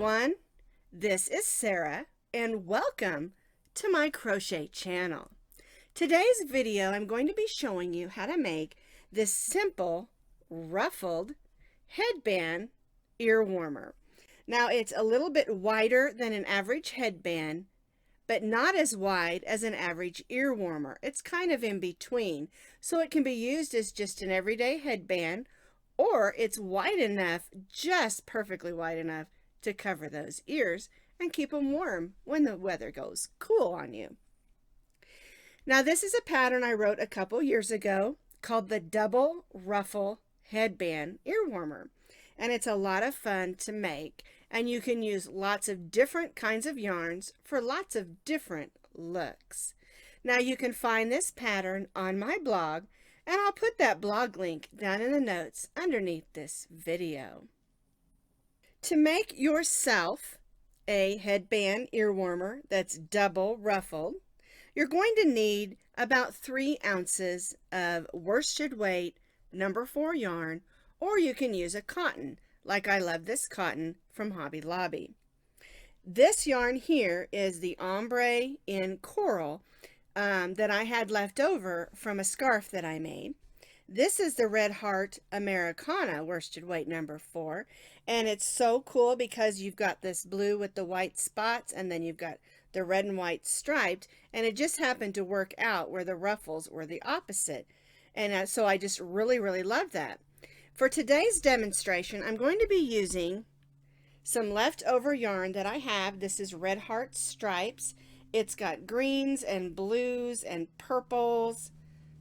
everyone, this is Sarah and welcome to my crochet channel. Today's video I'm going to be showing you how to make this simple ruffled headband ear warmer. Now it's a little bit wider than an average headband, but not as wide as an average ear warmer. It's kind of in between, so it can be used as just an everyday headband, or it's wide enough, just perfectly wide enough, to cover those ears and keep them warm when the weather goes cool on you. Now this is a pattern I wrote a couple years ago called the Double Ruffle Headband Ear Warmer, and it's a lot of fun to make, and you can use lots of different kinds of yarns for lots of different looks. Now you can find this pattern on my blog, and I'll put that blog link down in the notes underneath this video. To make yourself a headband ear warmer that's double ruffled, you're going to need about 3 ounces of worsted weight number 4 yarn, or you can use a cotton, like I love this cotton from Hobby Lobby. This yarn here is the ombre in coral that I had left over from a scarf that I made. This is the Red Heart Americana worsted weight number 4, and it's so cool because you've got this blue with the white spots, and then you've got the red and white striped, and it just happened to work out where the ruffles were the opposite, and so I just really love that. For today's demonstration, I'm going to be using some leftover yarn that I have. This is Red Heart Stripes. It's got greens and blues and purples.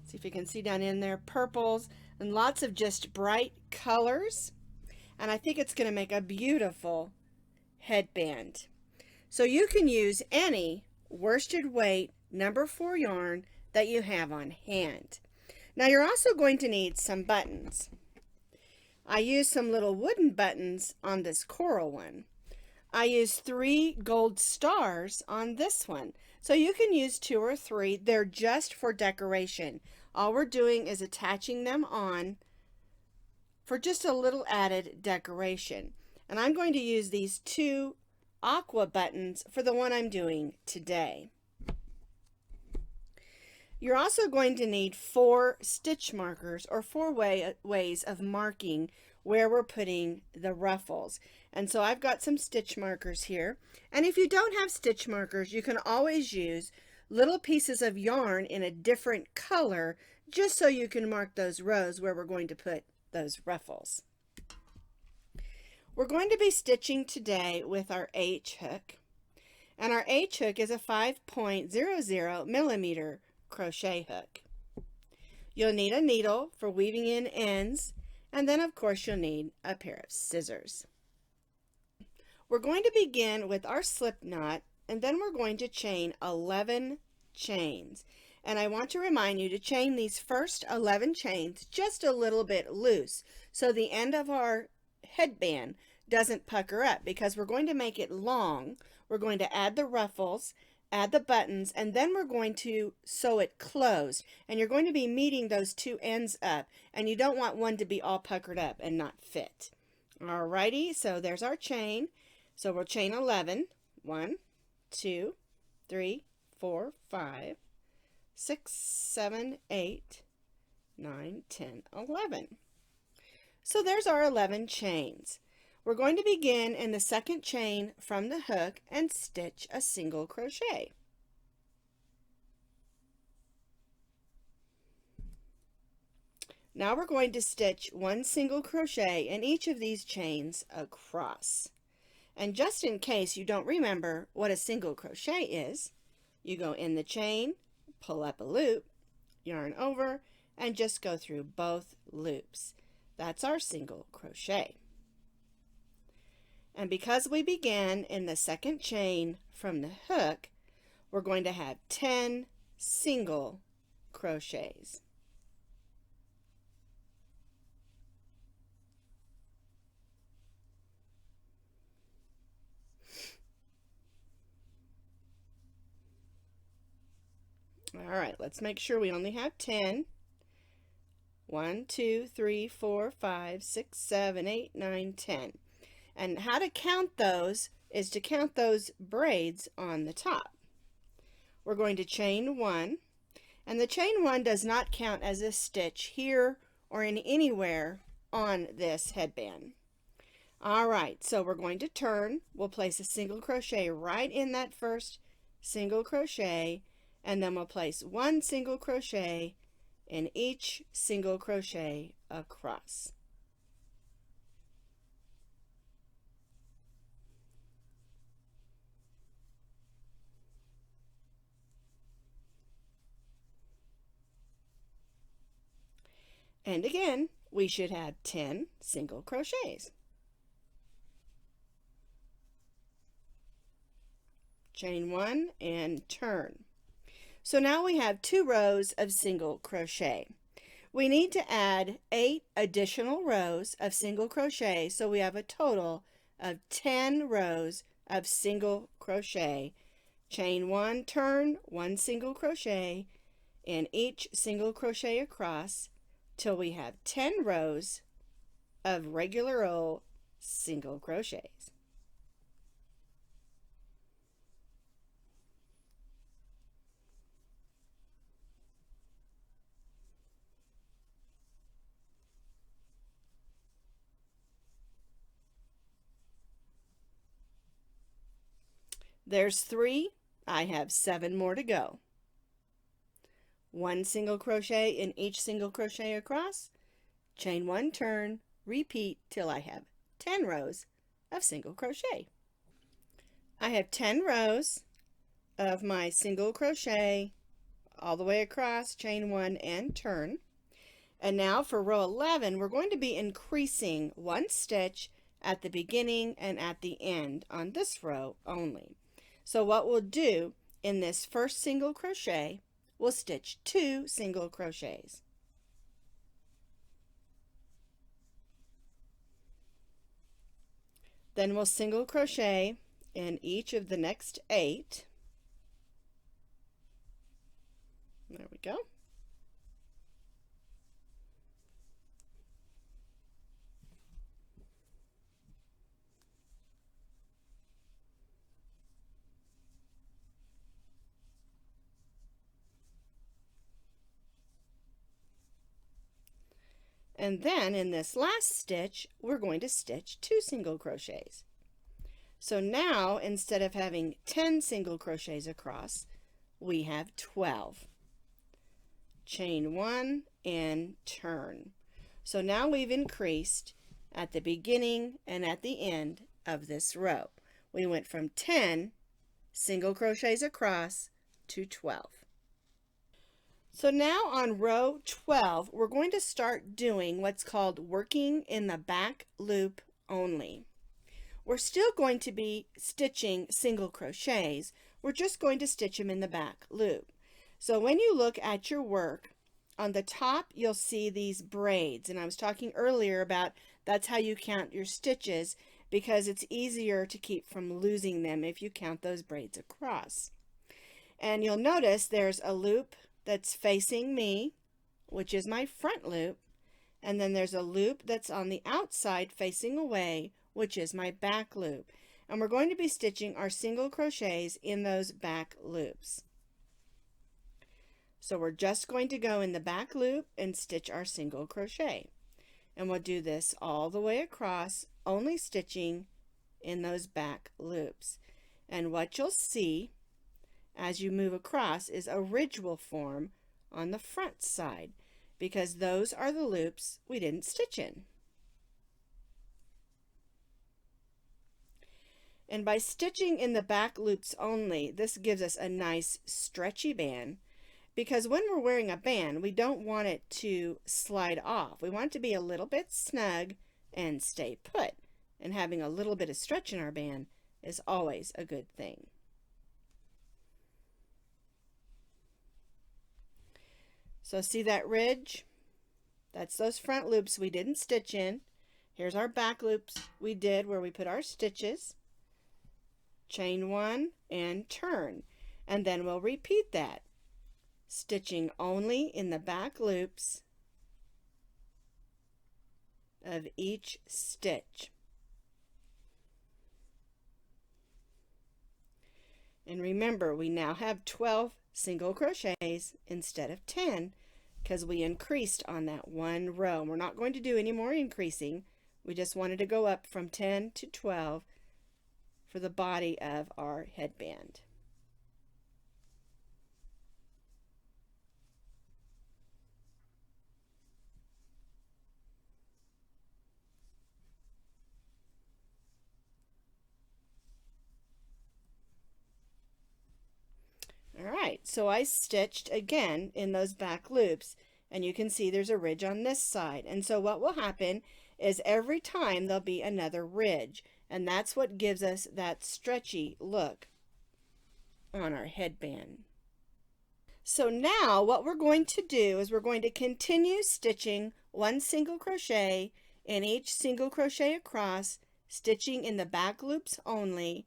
See if you can see down in there, purples, and lots of just bright colors. And I think it's going to make a beautiful headband. So you can use any worsted weight number 4 yarn that you have on hand. Now you're also going to need some buttons. I used some little wooden buttons on this coral one. I used 3 gold stars on this one. So you can use 2 or 3. They're just for decoration. All we're doing is attaching them on for just a little added decoration. And I'm going to use these 2 aqua buttons for the one I'm doing today. You're also going to need 4 stitch markers, or 4 ways of marking where we're putting the ruffles. And so I've got some stitch markers here. And if you don't have stitch markers, you can always use little pieces of yarn in a different color, just so you can mark those rows where we're going to put those ruffles. We're going to be stitching today with our H hook, and our H hook is a 5.00 millimeter crochet hook. You'll need a needle for weaving in ends, and then of course you'll need a pair of scissors. We're going to begin with our slip knot, and then we're going to chain 11 chains. And I want to remind you to chain these first 11 chains just a little bit loose, so the end of our headband doesn't pucker up, because we're going to make it long. We're going to add the ruffles, add the buttons, and then we're going to sew it closed. And you're going to be meeting those 2 ends up, and you don't want one to be all puckered up and not fit. Alrighty, so there's our chain. So we'll chain 11. 1, 2, 3, 4, 5, 6, 7, 8, 9, 10, 11. So there's our 11 chains. We're going to begin in the second chain from the hook and stitch a single crochet. Now we're going to stitch 1 single crochet in each of these chains across. And just in case you don't remember what a single crochet is, you go in the chain, pull up a loop, yarn over, and just go through both loops. That's our single crochet. And because we began in the second chain from the hook, we're going to have 10 single crochets. All right, let's make sure we only have 10. 1, 2, 3, 4, 5, 6, 7, 8, 9, 10. And how to count those is to count those braids on the top. We're going to chain 1, and the chain 1 does not count as a stitch here or in anywhere on this headband. Alright, so we're going to turn. We'll place a single crochet right in that first single crochet, and then we'll place 1 single crochet in each single crochet across. And again, we should have 10 single crochets. Chain 1 and turn. So now we have 2 rows of single crochet. We need to add 8 additional rows of single crochet, so we have a total of 10 rows of single crochet. Chain 1, turn, 1 single crochet in each single crochet across till we have 10 rows of regular old single crochets. There's 3. I have 7 more to go. 1 single crochet in each single crochet across, chain 1, turn, repeat till I have 10 rows of single crochet. I have 10 rows of my single crochet all the way across, chain 1 and turn. And now for row 11, we're going to be increasing 1 stitch at the beginning and at the end on this row only. So what we'll do in this first single crochet, we'll stitch 2 single crochets. Then we'll single crochet in each of the next 8. There we go. And then in this last stitch, we're going to stitch 2 single crochets. So now, instead of having 10 single crochets across, we have 12. Chain 1 and turn. So now we've increased at the beginning and at the end of this row. We went from 10 single crochets across to 12. So now on row 12, we're going to start doing what's called working in the back loop only. We're still going to be stitching single crochets. We're just going to stitch them in the back loop. So when you look at your work, on the top you'll see these braids, and I was talking earlier about that's how you count your stitches, because it's easier to keep from losing them if you count those braids across. And you'll notice there's a loop that's facing me, which is my front loop, and then there's a loop that's on the outside facing away, which is my back loop. And we're going to be stitching our single crochets in those back loops. So we're just going to go in the back loop and stitch our single crochet. And we'll do this all the way across, only stitching in those back loops. And what you'll see as you move across is a ridge will form on the front side, because those are the loops we didn't stitch in. And by stitching in the back loops only, this gives us a nice stretchy band, because when we're wearing a band, we don't want it to slide off. We want it to be a little bit snug and stay put. And having a little bit of stretch in our band is always a good thing. So see that ridge? That's those front loops we didn't stitch in. Here's our back loops we did where we put our stitches. Chain 1 and turn. And then we'll repeat that, stitching only in the back loops of each stitch. And remember, we now have 12 single crochets instead of 10 because we increased on that one row. We're not going to do any more increasing. We just wanted to go up from 10 to 12 for the body of our headband. Alright, so I stitched again in those back loops, and you can see there's a ridge on this side. And so what will happen is every time there'll be another ridge, and that's what gives us that stretchy look on our headband. So now what we're going to do is we're going to continue stitching one single crochet in each single crochet across, stitching in the back loops only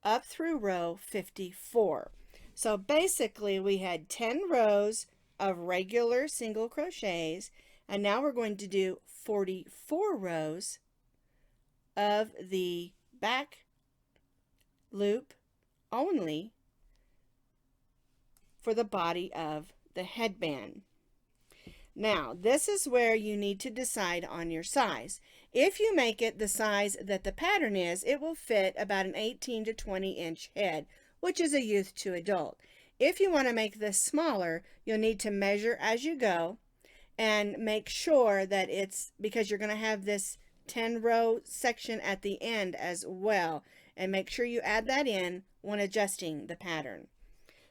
up through row 54. So basically we had 10 rows of regular single crochets, and now we're going to do 44 rows of the back loop only for the body of the headband. Now, this is where you need to decide on your size. If you make it the size that the pattern is, it will fit about an 18 to 20 inch head, which is a youth to adult. If you want to make this smaller, you'll need to measure as you go and make sure that it's, because you're going to have this 10 row section at the end as well, and make sure you add that in when adjusting the pattern.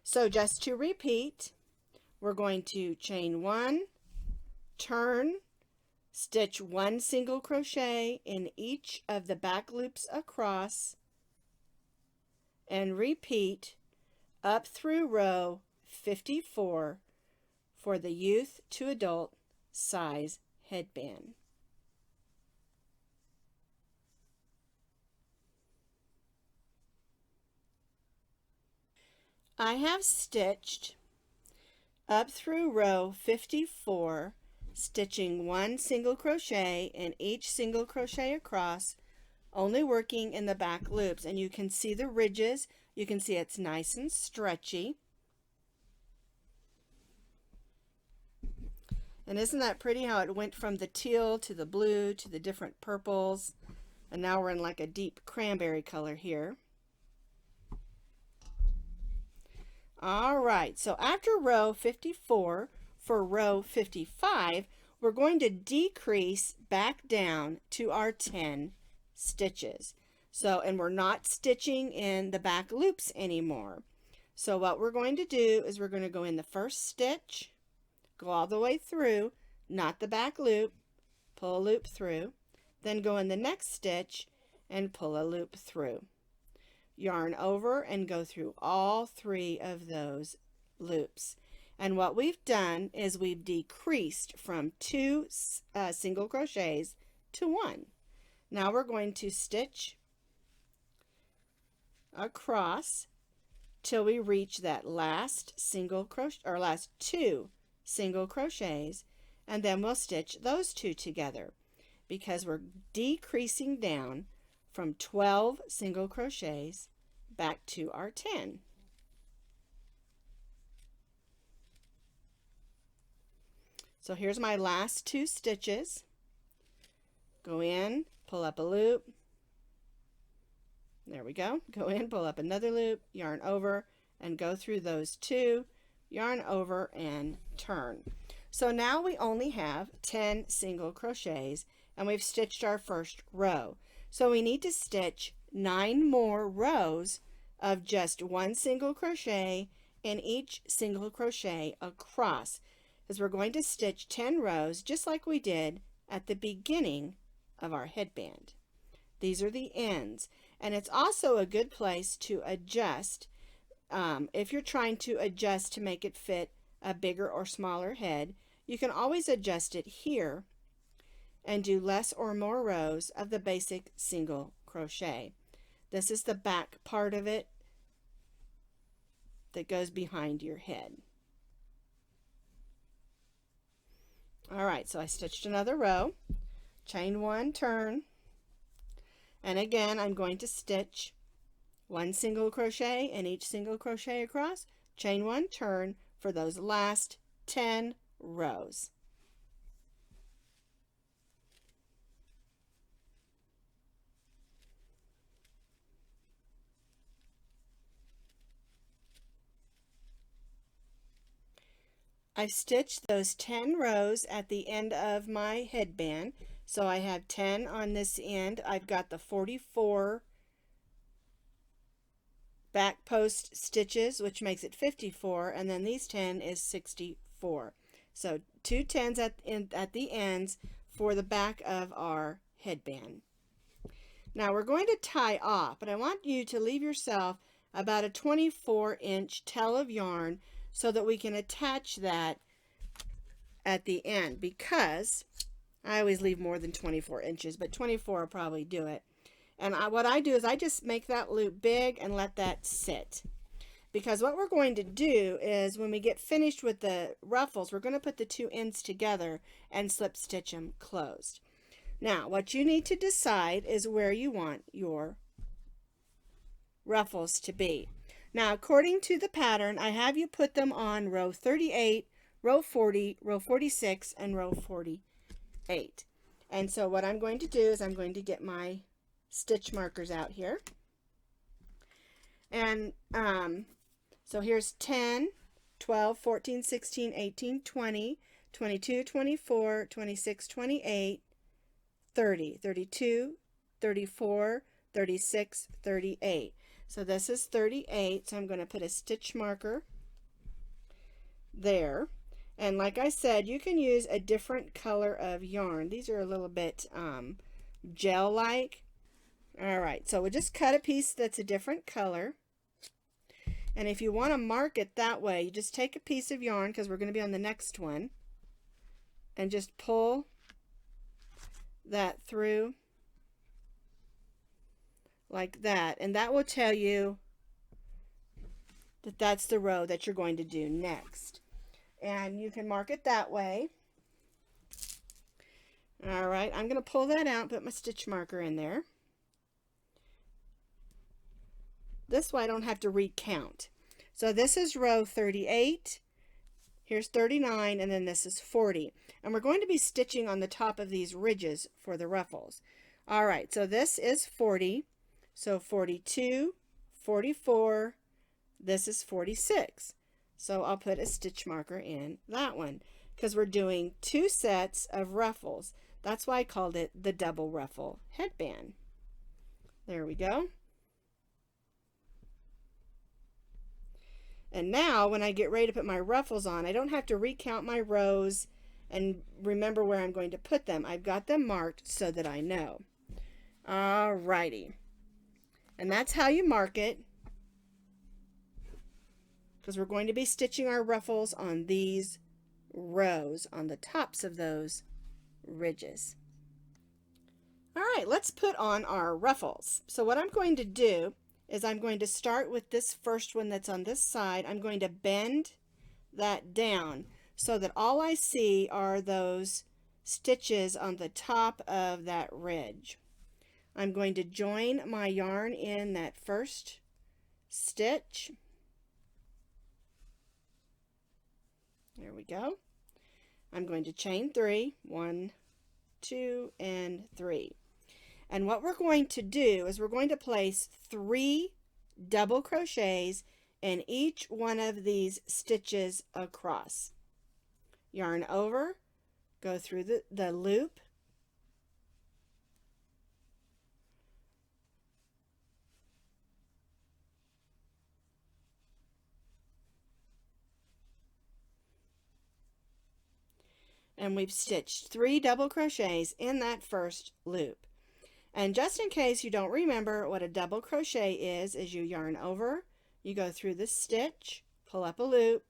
So just to repeat, we're going to chain 1, turn, stitch 1 single crochet in each of the back loops across, and repeat up through row 54 for the youth to adult size headband. I have stitched up through row 54, stitching 1 single crochet in each single crochet across, only working in the back loops, and you can see the ridges. You can see it's nice and stretchy. And isn't that pretty how it went from the teal to the blue to the different purples, and now we're in like a deep cranberry color here. All right, so after row 54, for row 55, we're going to decrease back down to our 10 stitches. So, and we're not stitching in the back loops anymore. So what we're going to do is we're going to go in the first stitch, go all the way through, not the back loop, pull a loop through, then go in the next stitch and pull a loop through. Yarn over and go through all 3 of those loops. And what we've done is we've decreased from 2 single crochets to 1. Now we're going to stitch across till we reach that last single crochet, or last 2 single crochets, and then we'll stitch those 2 together because we're decreasing down from 12 single crochets back to our 10. So here's my last 2 stitches. Go in, pull up a loop. There we go. Go in, pull up another loop, yarn over, and go through those 2, yarn over, and turn. So now we only have 10 single crochets, and we've stitched our first row. So we need to stitch 9 more rows of just 1 single crochet in each single crochet across, because we're going to stitch 10 rows just like we did at the beginning of our headband. These are the ends, and it's also a good place to adjust if you're trying to adjust to make it fit a bigger or smaller head. You can always adjust it here and do less or more rows of the basic single crochet. This is the back part of it that goes behind your head. All right, so I stitched another row, chain 1, turn, and again I'm going to stitch 1 single crochet in each single crochet across, chain 1, turn for those last 10 rows. I've stitched those 10 rows at the end of my headband. So I have 10 on this end. I've got the 44 back post stitches, which makes it 54, and then these 10 is 64. So 2 10s at the ends for the back of our headband. Now we're going to tie off, but I want you to leave yourself about a 24-inch tail of yarn so that we can attach that at the end, because I always leave more than 24 inches, but 24 will probably do it. And what I do is I just make that loop big and let that sit. Because what we're going to do is when we get finished with the ruffles, we're going to put the 2 ends together and slip stitch them closed. Now, what you need to decide is where you want your ruffles to be. Now, according to the pattern, I have you put them on row 38, row 40, row 46, and row 48. And so what I'm going to do is I'm going to get my stitch markers out here. And so here's 10, 12, 14, 16, 18, 20, 22, 24, 26, 28, 30, 32, 34, 36, 38. So this is 38, so I'm going to put a stitch marker there. And like I said, you can use a different color of yarn. These are a little bit gel-like. All right, so we'll just cut a piece that's a different color. And if you want to mark it that way, you just take a piece of yarn, because we're going to be on the next one, and just pull that through like that, and that will tell you that that's the row that you're going to do next. And you can mark it that way. All right, I'm going to pull that out, put my stitch marker in there. This way I don't have to recount. So this is row 38, here's 39, and then this is 40. And we're going to be stitching on the top of these ridges for the ruffles. All right, so this is 40. So 42, 44, this is 46. So I'll put a stitch marker in that one, because we're doing 2 sets of ruffles. That's why I called it the double ruffle headband. There we go. And now when I get ready to put my ruffles on, I don't have to recount my rows and remember where I'm going to put them. I've got them marked so that I know. Alrighty. And that's how you mark it, because we're going to be stitching our ruffles on these rows, on the tops of those ridges. All right, let's put on our ruffles. So what I'm going to do is I'm going to start with this first one that's on this side. I'm going to bend that down so that all I see are those stitches on the top of that ridge. I'm going to join my yarn in that first stitch. There we go. I'm going to chain 3, 1, 2, and 3. And what we're going to do is we're going to place 3 double crochets in each one of these stitches across. Yarn over, go through the loop, and we've stitched 3 double crochets in that first loop. And just in case you don't remember what a double crochet is you yarn over, you go through the stitch, pull up a loop,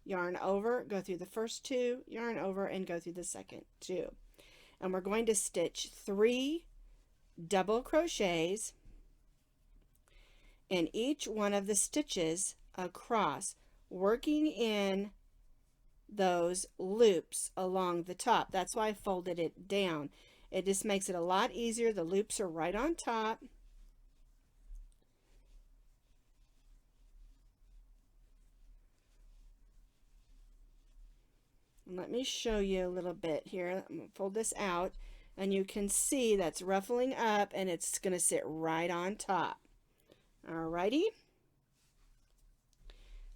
yarn over, go through the first 2, yarn over, and go through the second 2. And we're going to stitch 3 double crochets in each one of the stitches across, working in those loops along the top. That's why I folded it down. It just makes it a lot easier. The loops are right on top. Let me show you a little bit here. I'm going to fold this out, and you can see that's ruffling up, and it's going to sit right on top. Alrighty.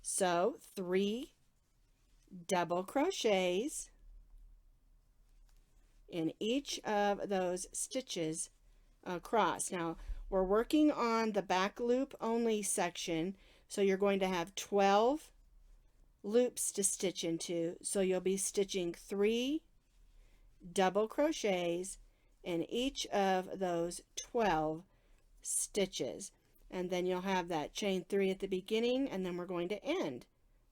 So 3 double crochets in each of those stitches across. Now we're working on the back loop only section, so you're going to have 12 loops to stitch into, so you'll be stitching 3 double crochets in each of those 12 stitches, and then you'll have that chain 3 at the beginning, and then we're going to end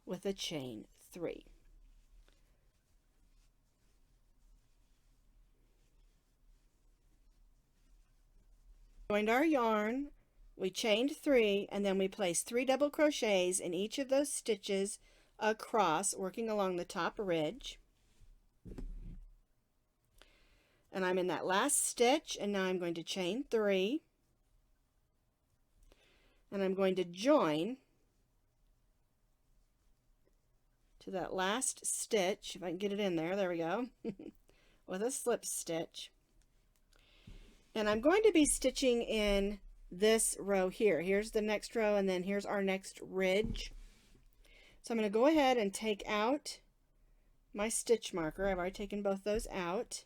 with a chain 3. Joined our yarn, we chained 3, and then we placed 3 double crochets in each of those stitches across, working along the top ridge. And I'm in that last stitch, and now I'm going to chain 3, and I'm going to join to that last stitch, if I can get it in there, there we go, with a slip stitch. And I'm going to be stitching in this row here. Here's the next row, and then here's our next ridge. So I'm going to go ahead and take out my stitch marker. I've already taken both those out.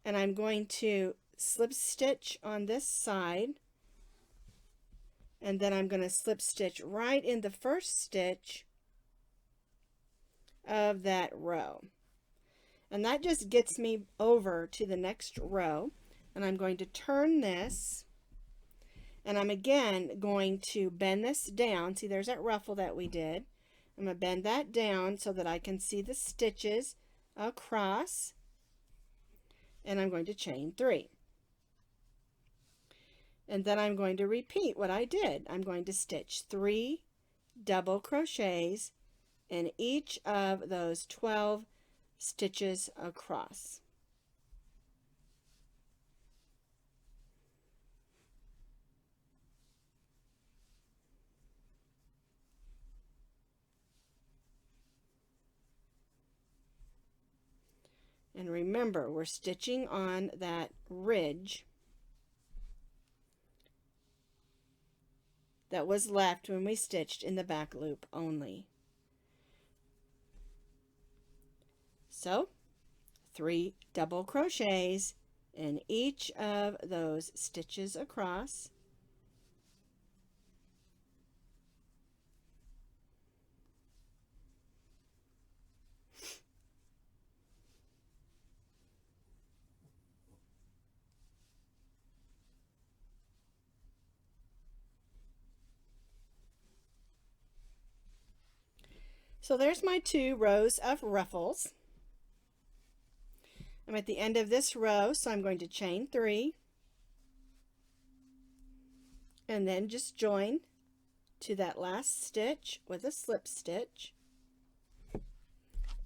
And I'm going to slip stitch on this side. And then I'm going to slip stitch right in the first stitch of that row. And that just gets me over to the next row. And I'm going to turn this, and I'm again going to bend this down. See, there's that ruffle that we did. I'm going to bend that down so that I can see the stitches across, and I'm going to chain 3. And then I'm going to repeat what I did. I'm going to stitch 3 double crochets in each of those 12 stitches across. And remember, we're stitching on that ridge that was left when we stitched in the back loop only. So 3 double crochets in each of those stitches across. So there's my 2 rows of ruffles. I'm at the end of this row, so I'm going to chain 3 and then just join to that last stitch with a slip stitch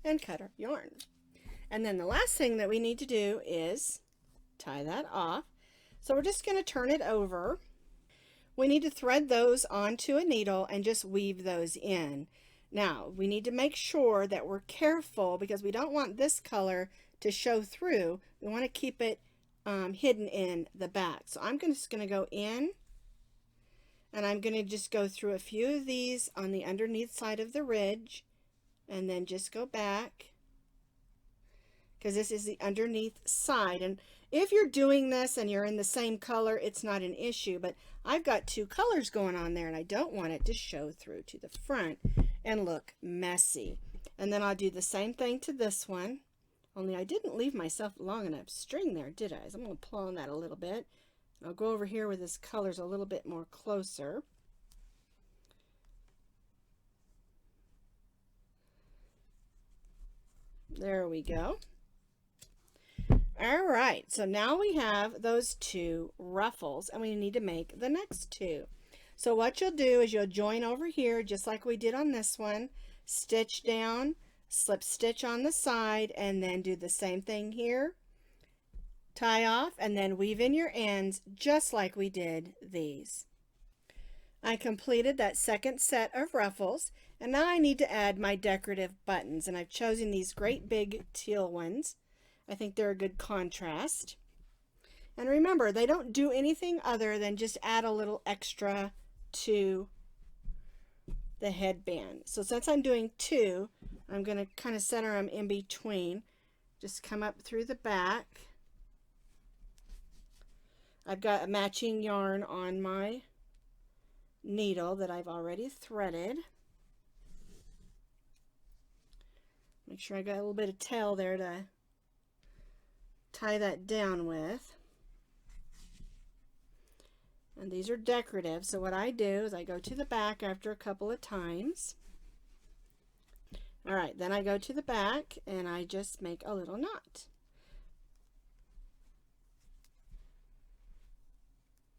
and cut our yarn. And then the last thing that we need to do is tie that off. So we're just going to turn it over. We need to thread those onto a needle and just weave those in. Now, we need to make sure that we're careful because we don't want this color to show through. We want to keep it hidden in the back. So I'm just going to go in, and I'm going to just go through a few of these on the underneath side of the ridge, and then just go back because this is the underneath side. And if you're doing this and you're in the same color, it's not an issue, but I've got 2 colors going on there, and I don't want it to show through to the front and look messy. And then I'll do the same thing to this one, only I didn't leave myself long enough string there, did I? So I'm going to pull on that a little bit. I'll go over here where this color's a little bit more closer. There we go. All right, so now we have those 2 ruffles, and we need to make the next 2. So what you'll do is you'll join over here just like we did on this one, stitch down, slip stitch on the side, and then do the same thing here. Tie off and then weave in your ends just like we did these. I completed that second set of ruffles, and now I need to add my decorative buttons, and I've chosen these great big teal ones. I think they're a good contrast. And remember, they don't do anything other than just add a little extra to the headband. So since I'm doing two, I'm going to kind of center them in between. Just come up through the back. I've got a matching yarn on my needle that I've already threaded. Make sure I got a little bit of tail there to tie that down with. And these are decorative, so what I do is I go to the back after a couple of times. Alright, then I go to the back and I just make a little knot.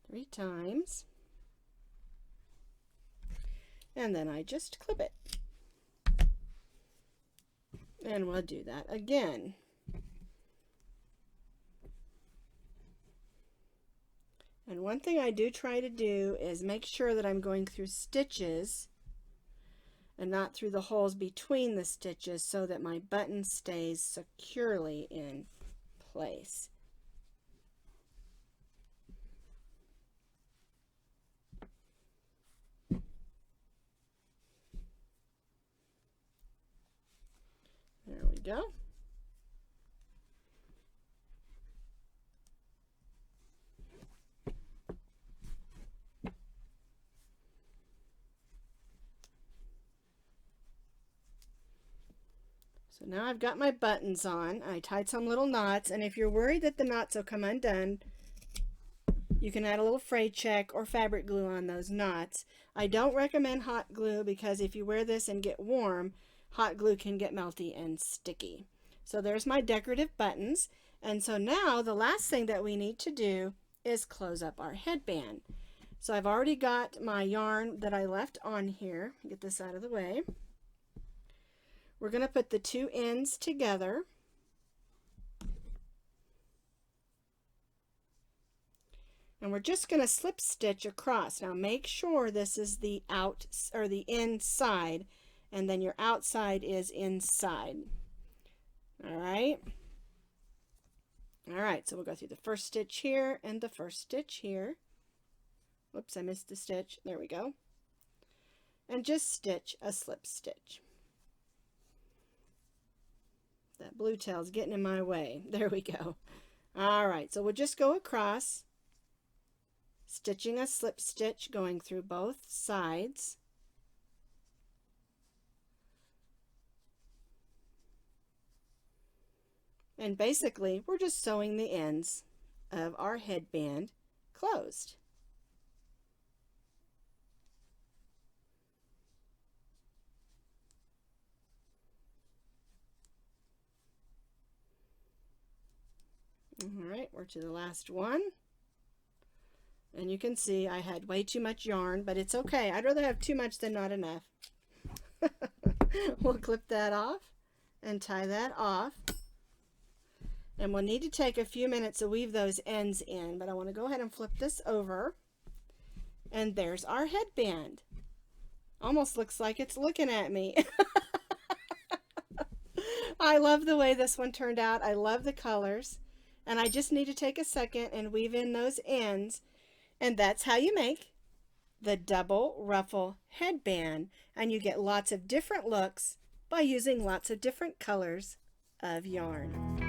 3 times. And then I just clip it. And we'll do that again. And one thing I do try to do is make sure that I'm going through stitches and not through the holes between the stitches so that my button stays securely in place. There we go. So now I've got my buttons on. I tied some little knots, and if you're worried that the knots will come undone, you can add a little fray check or fabric glue on those knots. I don't recommend hot glue because if you wear this and get warm, hot glue can get melty and sticky. So there's my decorative buttons, and so now the last thing that we need to do is close up our headband. So I've already got my yarn that I left on here. Get this out of the way. We're going to put the two ends together. And we're just going to slip stitch across. Now make sure this is the out or the inside, and then your outside is inside. All right. All right, so we'll go through the first stitch here and the first stitch here. Whoops, I missed a stitch. There we go. And just stitch a slip stitch. That blue tail's getting in my way. There we go. All right, so we'll just go across, stitching a slip stitch going through both sides. And basically, we're just sewing the ends of our headband closed. All right, we're to the last one. And you can see I had way too much yarn, but it's okay. I'd rather have too much than not enough. We'll clip that off and tie that off. And we'll need to take a few minutes to weave those ends in, but I want to go ahead and flip this over. And there's our headband. Almost looks like it's looking at me. I love the way this one turned out. I love the colors. And I just need to take a second and weave in those ends. And that's how you make the double ruffle headband. And you get lots of different looks by using lots of different colors of yarn.